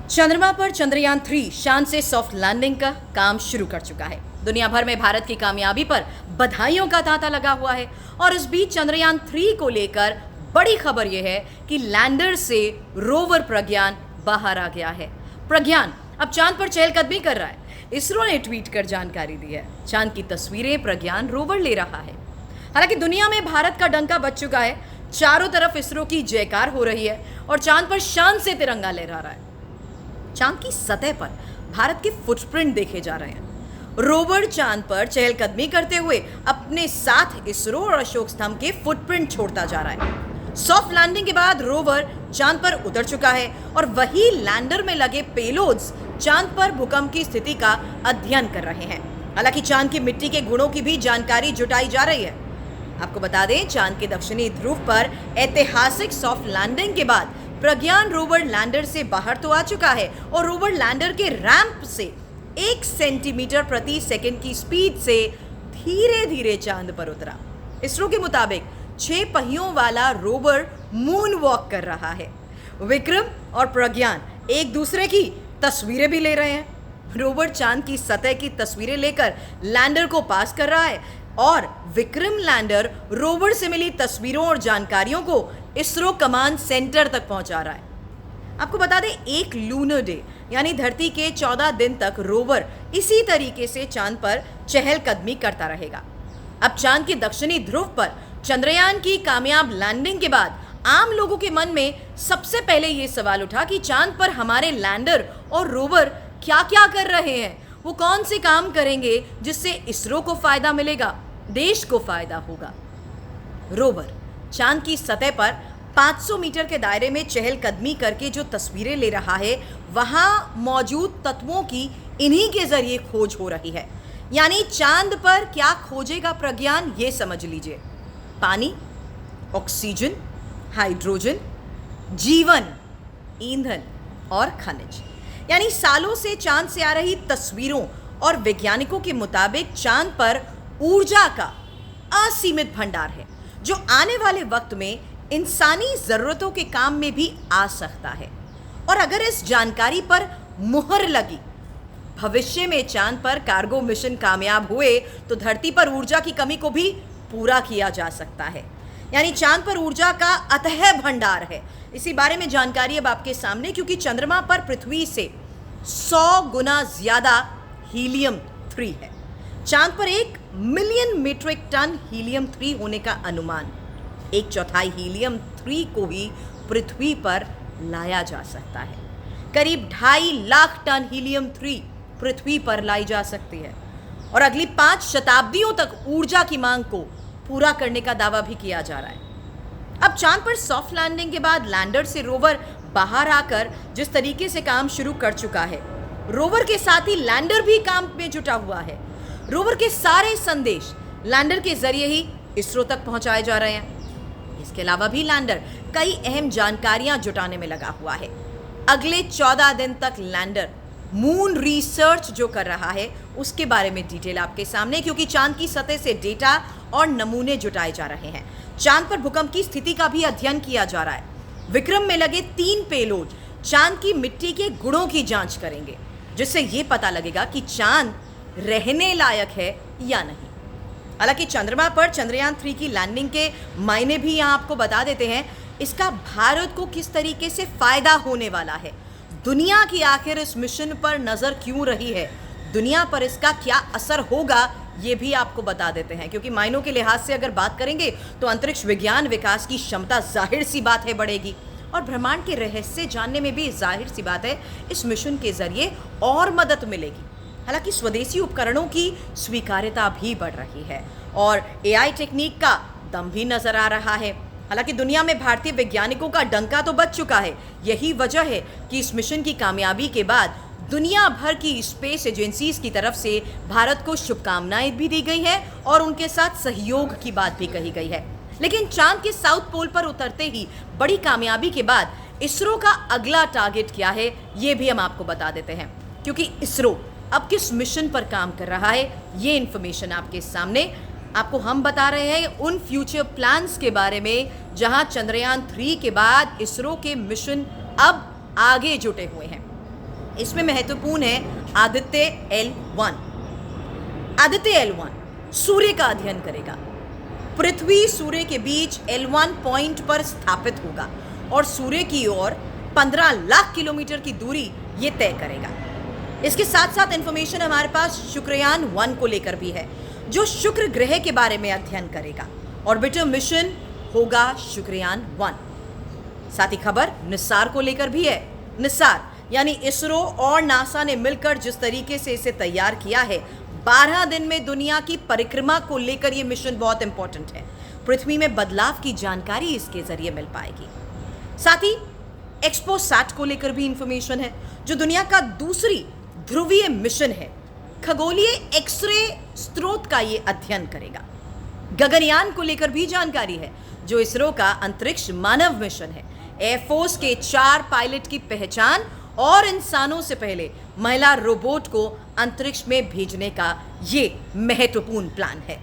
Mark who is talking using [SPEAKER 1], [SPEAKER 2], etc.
[SPEAKER 1] चंद्रमा पर चंद्रयान 3 शान से सॉफ्ट लैंडिंग का काम शुरू कर चुका है। दुनिया भर में भारत की कामयाबी पर बधाइयों का तांता लगा हुआ है और इस बीच चंद्रयान 3 को लेकर बड़ी खबर यह है कि लैंडर से रोवर प्रज्ञान बाहर आ गया है। प्रज्ञान अब चांद पर चहलकदमी कर रहा है। इसरो ने ट्वीट कर जानकारी दी है। चांद की तस्वीरें प्रज्ञान रोवर ले रहा है। हालांकि दुनिया में भारत का डंका बज चुका है। चारों तरफ इसरो की जयकार हो रही है और चांद पर शान से तिरंगा लहरा रहा है। चांद की सतह पर भारत के फुटप्रिंट देखे जा रहे हैं। रोवर चांद पर चहलकदमी करते हुए अपने साथ इसरो और अशोक स्तंभ के फुटप्रिंट छोड़ता जा रहा है। सॉफ्ट लैंडिंग के बाद रोवर चांद पर उतर चुका है और वही लैंडर में लगे पेलोड्स चांद पर भूकंप की स्थिति का अध्ययन कर रहे हैं। हालांकि चांद की मिट्टी के गुणों की भी जानकारी जुटाई जा रही है। आपको बता दें, चांद के दक्षिणी ध्रुव पर ऐतिहासिक सॉफ्ट लैंडिंग के बाद प्रज्ञान रोवर लैंडर से बाहर तो आ चुका है और रोवर लैंडर के रैंप से 1 सेंटीमीटर प्रति सेकंड की स्पीड से धीरे धीरे चांद पर उतरा। इसरो के मुताबिक 6 पहियों वाला रोवर मून वॉक कर रहा है। विक्रम और प्रज्ञान एक दूसरे की तस्वीरें भी ले रहे हैं। रोवर चांद की सतह की तस्वीरें लेकर लैंडर को पास कर रहा है और विक्रम लैंडर रोवर से मिली तस्वीरों और जानकारियों को इसरो कमांड सेंटर तक पहुंचा रहा है। आपको बता दें, एक लूनर डे यानी धरती के 14 दिन तक रोवर इसी तरीके से चांद पर चहलकदमी करता रहेगा। अब चांद के दक्षिणी ध्रुव पर चंद्रयान की कामयाब लैंडिंग के बाद आम लोगों के मन में सबसे पहले यह सवाल उठा कि चांद पर हमारे लैंडर और रोवर क्या क्या कर रहे हैं, वो कौन से काम करेंगे जिससे इसरो को फायदा मिलेगा, देश को फायदा होगा। रोवर चांद की सतह पर 500 मीटर के दायरे में चहलकदमी करके जो तस्वीरें ले रहा है, वहां मौजूद तत्वों की इन्हीं के जरिए खोज हो रही है। यानी चांद पर क्या खोजेगा प्रज्ञान, ये समझ लीजिए। पानी, ऑक्सीजन, हाइड्रोजन, जीवन, ईंधन और खनिज। यानी सालों से चांद से आ रही तस्वीरों और वैज्ञानिकों के मुताबिक चांद पर ऊर्जा का असीमित भंडार है जो आने वाले वक्त में इंसानी जरूरतों के काम में भी आ सकता है। और अगर इस जानकारी पर मुहर लगी, भविष्य में चांद पर कार्गो मिशन कामयाब हुए तो धरती पर ऊर्जा की कमी को भी पूरा किया जा सकता है। यानी चांद पर ऊर्जा का अथाह भंडार है। इसी बारे में जानकारी अब आपके सामने, क्योंकि चंद्रमा पर पृथ्वी से 100 गुना ज्यादा हीलियम 3 है। चांद पर 1 मिलियन मीट्रिक टन हीलियम 3 होने का अनुमान। 1/4 हीलियम 3 को ही पृथ्वी पर लाया जा सकता है। करीब 2.5 लाख टन हीलियम 3 पृथ्वी पर लाई जा सकती है और अगली 5 शताब्दियों तक ऊर्जा की मांग को पूरा करने का दावा भी किया जा रहा है। अब चांद पर सॉफ्ट लैंडिंग के बाद लैंडर से रोवर बाहर आकर जिस तरीके से काम शुरू कर चुका है, रोवर के साथ ही लैंडर भी काम में जुटा हुआ है। रोवर के सारे संदेश लैंडर के जरिए ही इसरो तक पहुंचाए जा रहे हैं। इसके अलावा भी लैंडर कई अहम जानकारियां जुटाने में लगा हुआ है। अगले 14 दिन तक लैंडर मून रिसर्च जो कर रहा है उसके बारे में डिटेल आपके सामने, क्योंकि चांद की सतह से डेटा और नमूने जुटाए जा रहे हैं। चांद पर भूकंप की स्थिति का भी अध्ययन किया जा रहा है। विक्रम में लगे 3 पेलोड चांद की मिट्टी के गुणों की जांच करेंगे, जिससे यह पता लगेगा कि चांद रहने लायक है या नहीं। हालांकि चंद्रमा पर चंद्रयान 3 की लैंडिंग के मायने भी यहां आपको बता देते हैं। इसका भारत को किस तरीके से फायदा होने वाला है, दुनिया की आखिर इस मिशन पर नजर क्यों रही है, दुनिया पर इसका क्या असर होगा, ये भी आपको बता देते हैं। क्योंकि मायनों के लिहाज से अगर बात करेंगे तो अंतरिक्ष विज्ञान विकास की क्षमता जाहिर सी बात है बढ़ेगी और ब्रह्मांड के रहस्य जानने में भी जाहिर सी बात है इस मिशन के जरिए और मदद मिलेगी। हालांकि स्वदेशी उपकरणों की स्वीकार्यता भी बढ़ रही है और एआई टेक्निक का दम भी नजर आ रहा है। हालांकि दुनिया में भारतीय वैज्ञानिकों का डंका तो बज चुका है। यही वजह है कि इस मिशन की कामयाबी के बाद दुनिया भर की स्पेस एजेंसीज की तरफ से भारत को शुभकामनाएं भी दी गई है और उनके साथ सहयोग की बात भी कही गई है। लेकिन चांद के साउथ पोल पर उतरते ही बड़ी कामयाबी के बाद इसरो का अगला टारगेट क्या है, ये भी हम आपको बता देते हैं। क्योंकि इसरो अब किस मिशन पर काम कर रहा है, ये इंफॉर्मेशन आपके सामने। आपको हम बता रहे हैं उन फ्यूचर प्लान्स के बारे में जहां चंद्रयान 3 के बाद इसरो के मिशन अब आगे जुटे हुए हैं। इसमें महत्वपूर्ण है आदित्य L1। आदित्य L1 सूर्य का अध्ययन करेगा। पृथ्वी सूर्य के बीच L1 पॉइंट पर स्थापित होगा और सूर्य की ओर 15 लाख किलोमीटर की दूरी ये तय करेगा। इसके साथ साथ इंफॉर्मेशन हमारे पास शुक्रयान 1 को लेकर भी है, जो शुक्र ग्रह के बारे में अध्ययन करेगा। ऑर्बिटर मिशन होगा शुक्रयान 1। साथ ही खबर निस्सार को लेकर भी है। निस्सार यानी इसरो और नासा ने मिलकर जिस तरीके से इसे तैयार किया है, 12 दिन में दुनिया की परिक्रमा को लेकर यह मिशन बहुत इंपॉर्टेंट है। पृथ्वी में बदलाव की जानकारी इसके जरिए मिल पाएगी। साथ ही एक्सपोसैट को लेकर भी इंफॉर्मेशन है, जो दुनिया का दूसरी ध्रुवीय मिशन है। खगोलीय एक्सरे स्रोत का ये अध्ययन करेगा। गगनयान को लेकर भी जानकारी है, जो इसरो का अंतरिक्ष मानव मिशन है। एयरफोर्स के 4 पायलट की पहचान और इंसानों से पहले महिला रोबोट को अंतरिक्ष में भेजने का ये महत्वपूर्ण प्लान है।